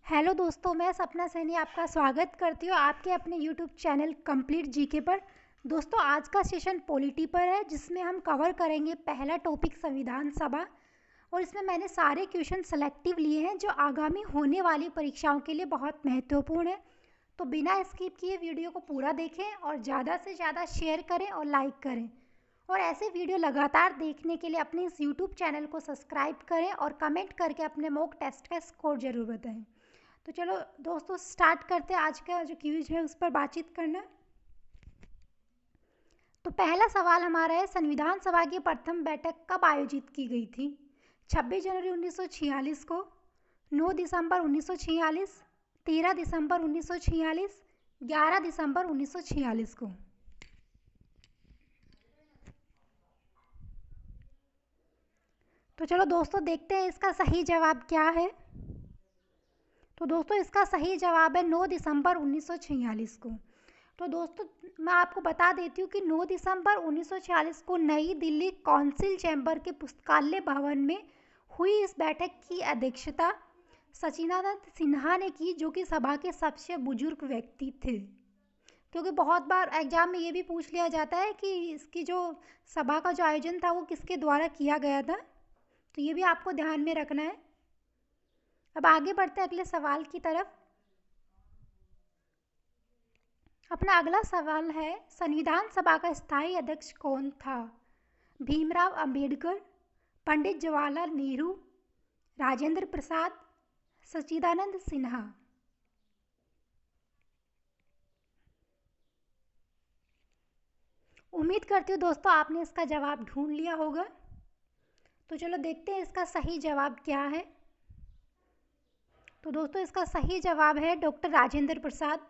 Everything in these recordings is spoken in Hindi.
हेलो दोस्तों, मैं सपना सैनी आपका स्वागत करती हूँ आपके अपने यूट्यूब चैनल कंप्लीट जीके पर। दोस्तों, आज का सेशन पॉलिटी पर है, जिसमें हम कवर करेंगे पहला टॉपिक संविधान सभा। और इसमें मैंने सारे क्वेश्चन सेलेक्टिव लिए हैं जो आगामी होने वाली परीक्षाओं के लिए बहुत महत्वपूर्ण है। तो बिना स्किप किए वीडियो को पूरा देखें और ज़्यादा से ज़्यादा शेयर करें और लाइक करें। और ऐसे वीडियो लगातार देखने के लिए अपने इस यूट्यूब चैनल को सब्सक्राइब करें और कमेंट करके अपने मॉक टेस्ट का स्कोर ज़रूर बताएं। तो चलो दोस्तों, स्टार्ट करते हैं आज का जो क्विज है उस पर बातचीत करना। तो पहला सवाल हमारा है, संविधान सभा की प्रथम बैठक कब आयोजित की गई थी? 26 जनवरी 1946 को, 9 दिसंबर 1946, 13 दिसंबर 1946, 11 दिसंबर 1946 को। तो चलो दोस्तों, देखते हैं इसका सही जवाब क्या है। तो दोस्तों, इसका सही जवाब है 9 दिसंबर 1946 को। तो दोस्तों, मैं आपको बता देती हूँ कि 9 दिसंबर 1946 को नई दिल्ली कौंसिल चैम्बर के पुस्तकालय भवन में हुई इस बैठक की अध्यक्षता सचिदानंद सिन्हा ने की, जो कि सभा के सबसे बुजुर्ग व्यक्ति थे। क्योंकि बहुत बार एग्जाम में ये भी पूछ लिया जाता है कि इसकी जो सभा का जो आयोजन था वो किसके द्वारा किया गया था, तो ये भी आपको ध्यान में रखना है। अब आगे बढ़ते हैं अगले सवाल की तरफ। अपना अगला सवाल है, संविधान सभा का स्थायी अध्यक्ष कौन था? भीमराव अंबेडकर, पंडित जवाहरलाल नेहरू, राजेंद्र प्रसाद, सच्चिदानंद सिन्हा। उम्मीद करती हूँ दोस्तों आपने इसका जवाब ढूंढ लिया होगा। तो चलो देखते हैं इसका सही जवाब क्या है। तो दोस्तों, इसका सही जवाब है डॉक्टर राजेंद्र प्रसाद।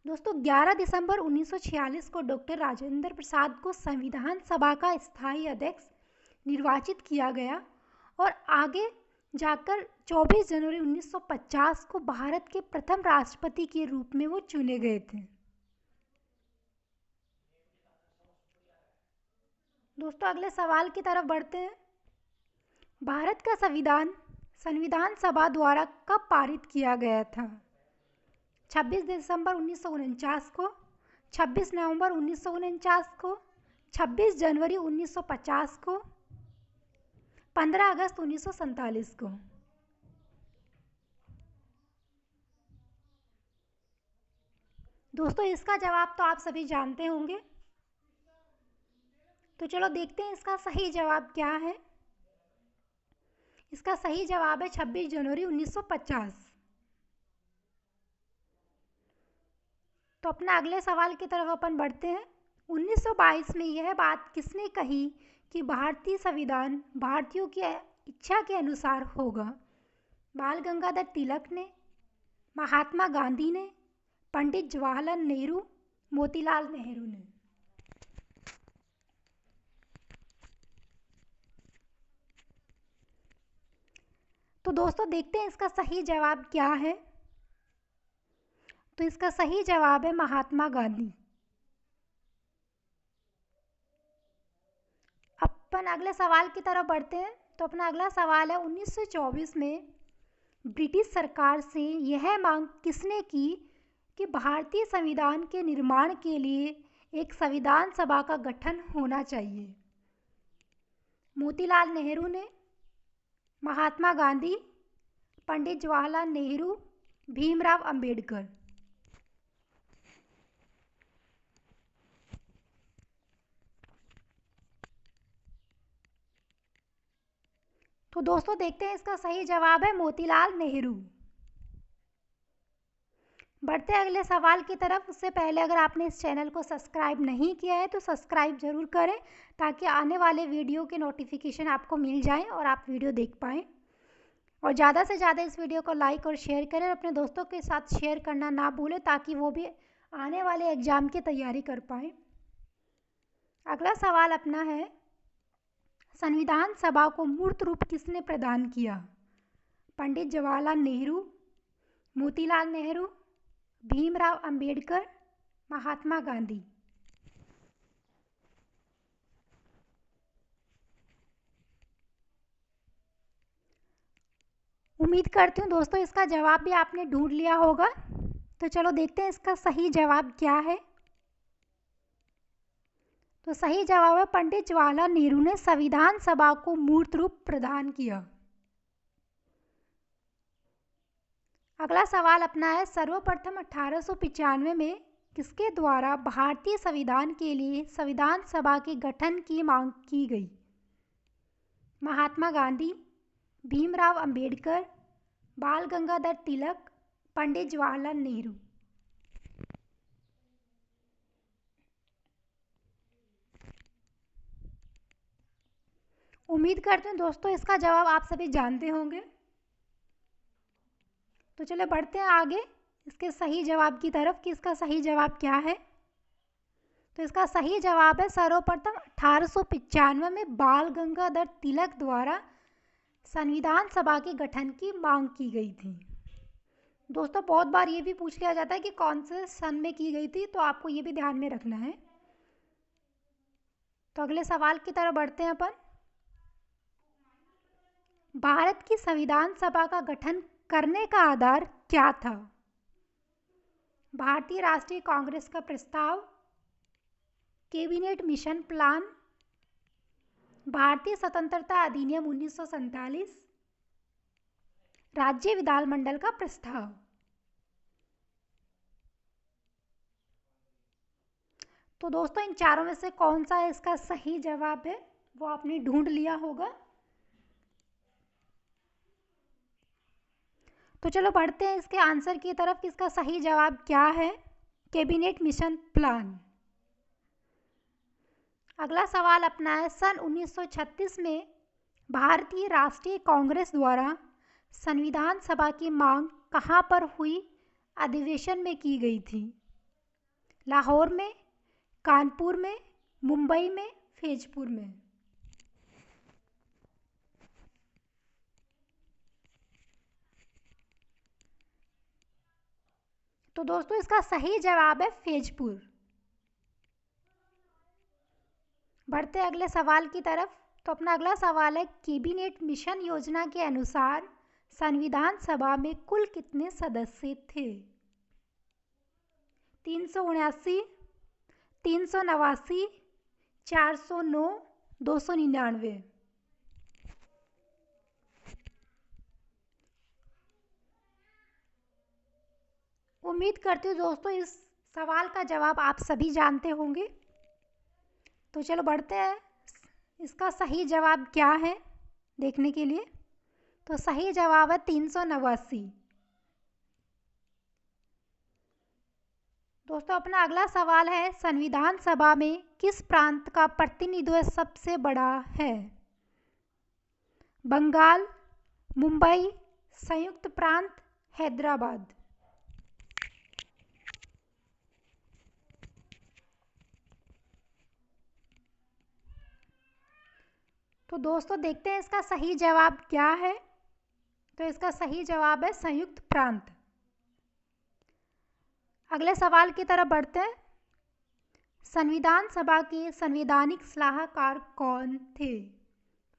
दोस्तों, 11 दिसंबर 1946 को डॉक्टर राजेंद्र प्रसाद को संविधान सभा का स्थायी अध्यक्ष निर्वाचित किया गया और आगे जाकर 24 जनवरी 1950 को भारत के प्रथम राष्ट्रपति के रूप में वो चुने गए थे। दोस्तों, अगले सवाल की तरफ बढ़ते हैं। भारत का संविधान संविधान सभा द्वारा कब पारित किया गया था? 26 दिसंबर 1949 को, 26 नवंबर 1949 को, 26 जनवरी 1950 को, 15 अगस्त 1947 को। दोस्तों, इसका जवाब तो आप सभी जानते होंगे। तो चलो देखते हैं इसका सही जवाब क्या है। इसका सही जवाब है 26 जनवरी 1950। तो अपना अगले सवाल की तरफ अपन बढ़ते हैं। 1922 में यह बात किसने कही कि भारतीय संविधान भारतीयों की इच्छा के अनुसार होगा? बाल गंगाधर तिलक ने, महात्मा गांधी ने, पंडित जवाहरलाल नेहरू, मोतीलाल नेहरू ने। तो दोस्तों, देखते हैं इसका सही जवाब क्या है। तो इसका सही जवाब है महात्मा गांधी। अपन अगले सवाल की तरफ बढ़ते हैं। तो अपना अगला सवाल है, 1924 में ब्रिटिश सरकार से यह मांग किसने की कि भारतीय संविधान के निर्माण के लिए एक संविधान सभा का गठन होना चाहिए? मोतीलाल नेहरू ने, महात्मा गांधी, पंडित जवाहरलाल नेहरू, भीमराव अंबेडकर। तो दोस्तों, देखते हैं इसका सही जवाब है मोतीलाल नेहरू। बढ़ते हैं अगले सवाल की तरफ। उससे पहले अगर आपने इस चैनल को सब्सक्राइब नहीं किया है तो सब्सक्राइब ज़रूर करें, ताकि आने वाले वीडियो के नोटिफिकेशन आपको मिल जाएं और आप वीडियो देख पाएँ। और ज़्यादा से ज़्यादा इस वीडियो को लाइक और शेयर करें, और अपने दोस्तों के साथ शेयर करना ना भूलें, ताकि वो भी आने वाले एग्ज़ाम की तैयारी कर पाएँ। अगला सवाल अपना है, संविधान सभा को मूर्त रूप किसने प्रदान किया? पंडित जवाहरलाल नेहरू, मोतीलाल नेहरू, भीमराव अंबेडकर, महात्मा गांधी। उम्मीद करती हूँ दोस्तों इसका जवाब भी आपने ढूंढ लिया होगा। तो चलो देखते हैं इसका सही जवाब क्या है। तो सही जवाब है पंडित जवाहरलाल नेहरू ने संविधान सभा को मूर्त रूप प्रदान किया। अगला सवाल अपना है, सर्वप्रथम 1895 में किसके द्वारा भारतीय संविधान के लिए संविधान सभा के गठन की मांग की गई? महात्मा गांधी, भीमराव अंबेडकर, बाल गंगाधर तिलक, पंडित जवाहरलाल नेहरू। उम्मीद करते हैं दोस्तों इसका जवाब आप सभी जानते होंगे। तो चलो बढ़ते हैं आगे इसके सही जवाब की तरफ कि इसका सही जवाब क्या है। तो इसका सही जवाब है सर्वप्रथम 1895 में बाल गंगाधर तिलक द्वारा संविधान सभा के गठन की मांग की गई थी। दोस्तों बहुत बार ये भी पूछ लिया जाता है कि कौन से सन में की गई थी, तो आपको ये भी ध्यान में रखना है। तो अगले सवाल की तरफ बढ़ते हैं अपन। भारत की संविधान सभा का गठन करने का आधार क्या था? भारतीय राष्ट्रीय कांग्रेस का प्रस्ताव, कैबिनेट मिशन प्लान, भारतीय स्वतंत्रता अधिनियम 1947, राज्य विधानमंडल का प्रस्ताव। तो दोस्तों इन चारों में से कौन सा इसका सही जवाब है वो आपने ढूंढ लिया होगा। तो चलो बढ़ते हैं इसके आंसर की तरफ कि इसका सही जवाब क्या है। Cabinet mission plan. अगला सवाल अपना है, सन 1936 में भारतीय राष्ट्रीय कांग्रेस द्वारा संविधान सभा की मांग कहाँ पर हुई अधिवेशन में की गई थी? लाहौर में, कानपुर में, मुंबई में, फैजपुर में। तो दोस्तों इसका सही जवाब है फैजपुर। बढ़ते अगले सवाल की तरफ। तो अपना अगला सवाल है, कैबिनेट मिशन योजना के अनुसार संविधान सभा में कुल कितने सदस्य थे? 379, 389, 409, 299। उम्मीद करती हूँ दोस्तों इस सवाल का जवाब आप सभी जानते होंगे। तो चलो बढ़ते हैं इसका सही जवाब क्या है देखने के लिए। तो सही जवाब है 389। दोस्तों अपना अगला सवाल है, संविधान सभा में किस प्रांत का प्रतिनिधित्व सबसे बड़ा है? बंगाल, मुंबई, संयुक्त प्रांत, हैदराबाद। तो दोस्तों देखते हैं इसका सही जवाब क्या है। तो इसका सही जवाब है संयुक्त प्रांत। अगले सवाल की तरफ बढ़ते हैं। संविधान सभा के संवैधानिक सलाहकार कौन थे?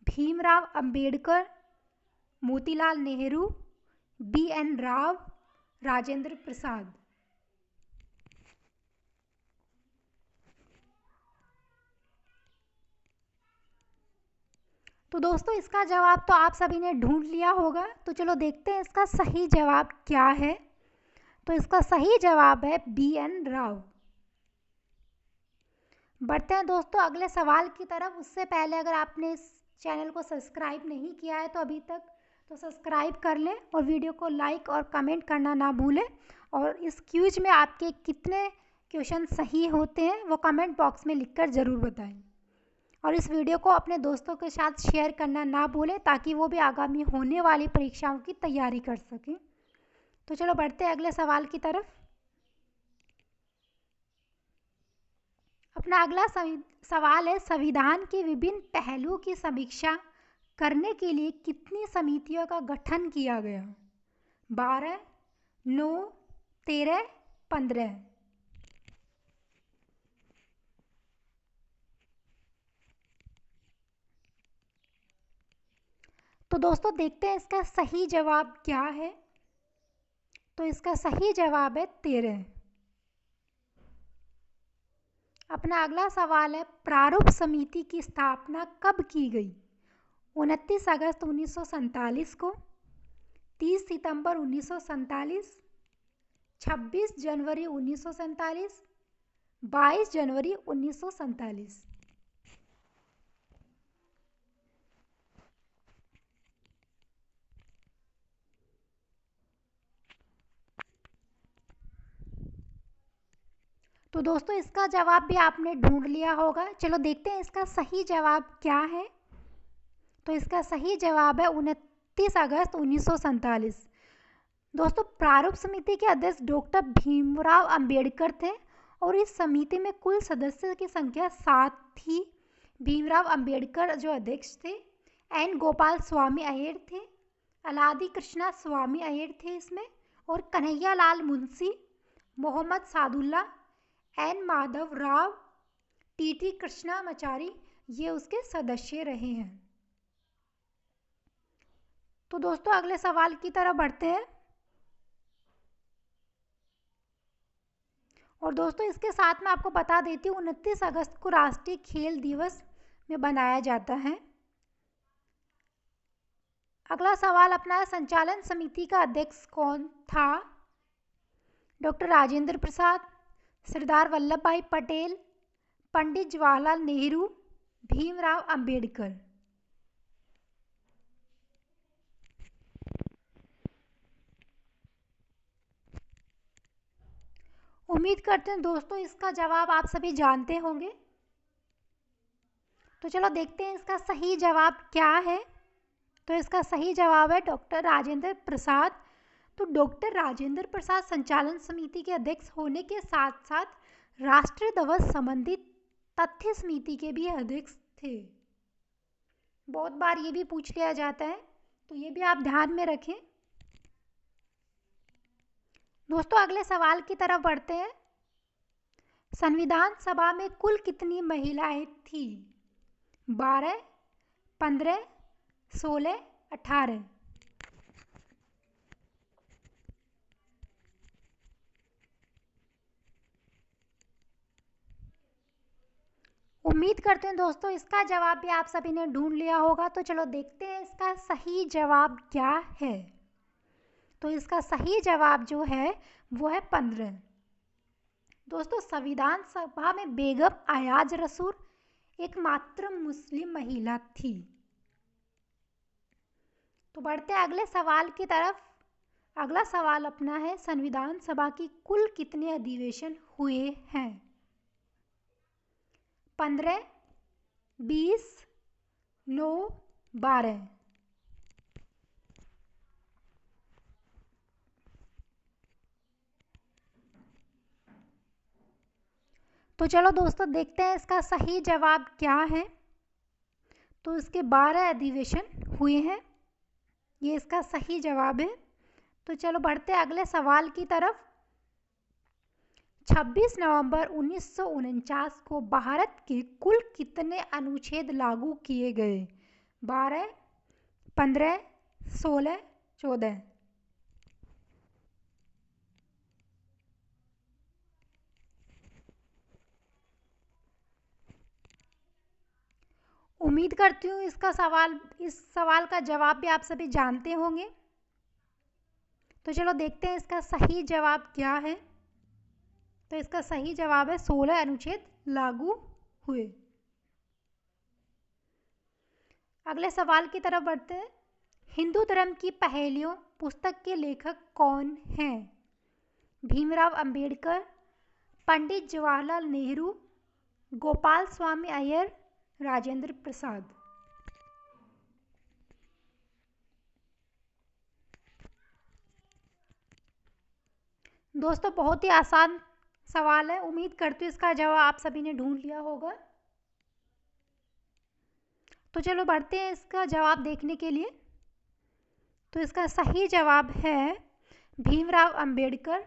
भीमराव अंबेडकर, मोतीलाल नेहरू, बी.एन. राव, राजेंद्र प्रसाद। तो दोस्तों इसका जवाब तो आप सभी ने ढूंढ लिया होगा। तो चलो देखते हैं इसका सही जवाब क्या है। तो इसका सही जवाब है बी.एन. राव। बढ़ते हैं दोस्तों अगले सवाल की तरफ। उससे पहले अगर आपने इस चैनल को सब्सक्राइब नहीं किया है तो अभी तक तो सब्सक्राइब कर लें और वीडियो को लाइक और कमेंट करना ना भूलें। और इस क्विज में आपके कितने क्वेश्चन सही होते हैं वो कमेंट बॉक्स में लिखकर ज़रूर बताएं। और इस वीडियो को अपने दोस्तों के साथ शेयर करना ना भूलें ताकि वो भी आगामी होने वाली परीक्षाओं की तैयारी कर सकें। तो चलो बढ़ते हैं अगले सवाल की तरफ। अपना अगला सवाल है, संविधान के विभिन्न पहलुओं की समीक्षा करने के लिए कितनी समितियों का गठन किया गया? 12, 9, 13, 15। तो दोस्तों देखते हैं इसका सही जवाब क्या है। तो इसका सही जवाब है 13। अपना अगला सवाल है, प्रारूप समिति की स्थापना कब की गई? 29 अगस्त 1947 को, 30 सितंबर 1947, 26 जनवरी 1947, 22 जनवरी 1947। तो दोस्तों इसका जवाब भी आपने ढूंढ लिया होगा। चलो देखते हैं इसका सही जवाब क्या है। तो इसका सही जवाब है 29 अगस्त 1947। दोस्तों प्रारूप समिति के अध्यक्ष डॉक्टर भीमराव अंबेडकर थे और इस समिति में कुल सदस्य की संख्या 7 थी। भीमराव अंबेडकर जो अध्यक्ष थे, एन गोपाल स्वामी अय्यर थे, अलादी कृष्णा स्वामी अय्यर थे इसमें, और कन्हैया लाल मुंशी, मोहम्मद सादुल्ला, एन माधव राव, टी कृष्णामाचारी, ये उसके सदस्य रहे हैं। तो दोस्तों अगले सवाल की तरफ बढ़ते हैं। और दोस्तों इसके साथ में आपको बता देती हूँ 29 अगस्त को राष्ट्रीय खेल दिवस में बनाया जाता है। अगला सवाल अपना है, संचालन समिति का अध्यक्ष कौन था? डॉक्टर राजेंद्र प्रसाद, सरदार वल्लभ भाई पटेल, पंडित जवाहरलाल नेहरू, भीमराव अंबेडकर। उम्मीद करते हैं दोस्तों इसका जवाब आप सभी जानते होंगे। तो चलो देखते हैं इसका सही जवाब क्या है। तो इसका सही जवाब है डॉक्टर राजेंद्र प्रसाद। तो डॉक्टर राजेंद्र प्रसाद संचालन समिति के अध्यक्ष होने के साथ साथ राष्ट्रीय ध्वज संबंधित तथ्य समिति के भी अध्यक्ष थे। बहुत बार ये भी पूछ लिया जाता है, तो ये भी आप ध्यान में रखें। दोस्तों अगले सवाल की तरफ बढ़ते हैं। संविधान सभा में कुल कितनी महिलाएं थी? 12, 15, 16, 18। उम्मीद करते हैं दोस्तों इसका जवाब भी आप सभी ने ढूंढ लिया होगा। तो चलो देखते हैं इसका सही जवाब क्या है। तो इसका सही जवाब जो है वो है 15। दोस्तों संविधान सभा में बेगम अयाज रसूल एकमात्र मुस्लिम महिला थी। तो बढ़ते हैं अगले सवाल की तरफ। अगला सवाल अपना है, संविधान सभा की कुल कितने अधिवेशन हुए हैं? 15, 20, 9, 12। तो चलो दोस्तों देखते हैं इसका सही जवाब क्या है। तो इसके 12 अधिवेशन हुए हैं, ये इसका सही जवाब है। तो चलो बढ़ते हैं अगले सवाल की तरफ। 26 नवंबर 1949 को भारत के कुल कितने अनुच्छेद लागू किए गए? 12, 15, 16, 14। उम्मीद करती हूँ इस सवाल का जवाब भी आप सभी जानते होंगे। तो चलो देखते हैं इसका सही जवाब क्या है। तो इसका सही जवाब है 16 अनुच्छेद लागू हुए। अगले सवाल की तरफ बढ़ते हैं। हिंदू धर्म की पहेलियों पुस्तक के लेखक कौन हैं? भीमराव अंबेडकर, पंडित जवाहरलाल नेहरू, गोपाल स्वामी अय्यर, राजेंद्र प्रसाद। दोस्तों बहुत ही आसान सवाल है, उम्मीद करती हूँ इसका जवाब आप सभी ने ढूंढ लिया होगा। तो चलो बढ़ते हैं इसका जवाब देखने के लिए। तो इसका सही जवाब है भीमराव अंबेडकर।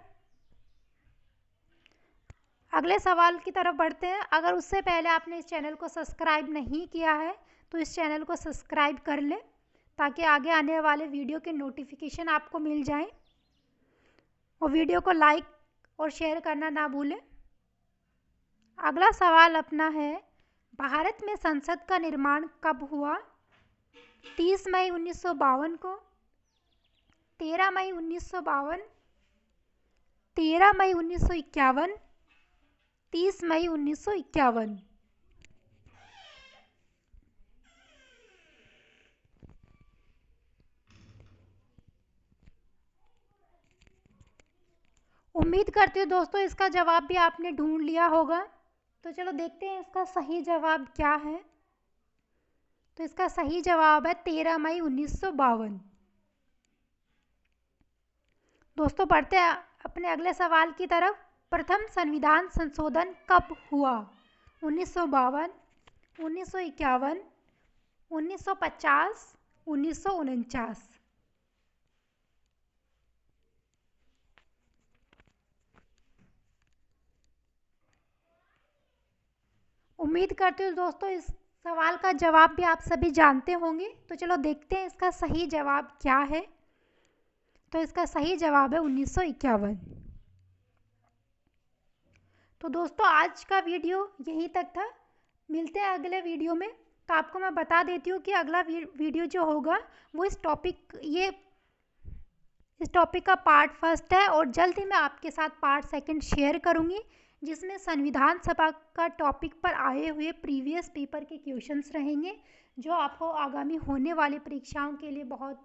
अगले सवाल की तरफ बढ़ते हैं। अगर उससे पहले आपने इस चैनल को सब्सक्राइब नहीं किया है तो इस चैनल को सब्सक्राइब कर लें ताकि आगे आने वाले वीडियो के नोटिफिकेशन आपको मिल जाएं। और वीडियो को लाइक और शेयर करना ना भूलें। अगला सवाल अपना है, भारत में संसद का निर्माण कब हुआ? 30 मई 1952 को, 13 मई 1952, 13 मई 1951, 30 मई 1951। उम्मीद करती हूँ दोस्तों इसका जवाब भी आपने ढूंढ लिया होगा। तो चलो देखते हैं इसका सही जवाब क्या है। तो इसका सही जवाब है 13 मई 1952। दोस्तों बढ़ते हैं अपने अगले सवाल की तरफ। प्रथम संविधान संशोधन कब हुआ? 1952, 1951, 1950, 1949। उम्मीद करती हूँ दोस्तों इस सवाल का जवाब भी आप सभी जानते होंगे। तो चलो देखते हैं इसका सही जवाब क्या है। तो इसका सही जवाब है 1951। तो दोस्तों आज का वीडियो यहीं तक था। मिलते हैं अगले वीडियो में। तो आपको मैं बता देती हूँ कि अगला वीडियो जो होगा वो इस टॉपिक का पार्ट 1 है और जल्द ही मैं आपके साथ पार्ट 2 शेयर करूँगी, जिसमें संविधान सभा का टॉपिक पर आए हुए प्रीवियस पेपर के क्वेश्चंस रहेंगे, जो आपको आगामी होने वाली परीक्षाओं के लिए बहुत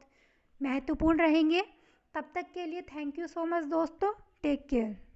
महत्वपूर्ण रहेंगे। तब तक के लिए थैंक यू सो मच दोस्तों। Take care.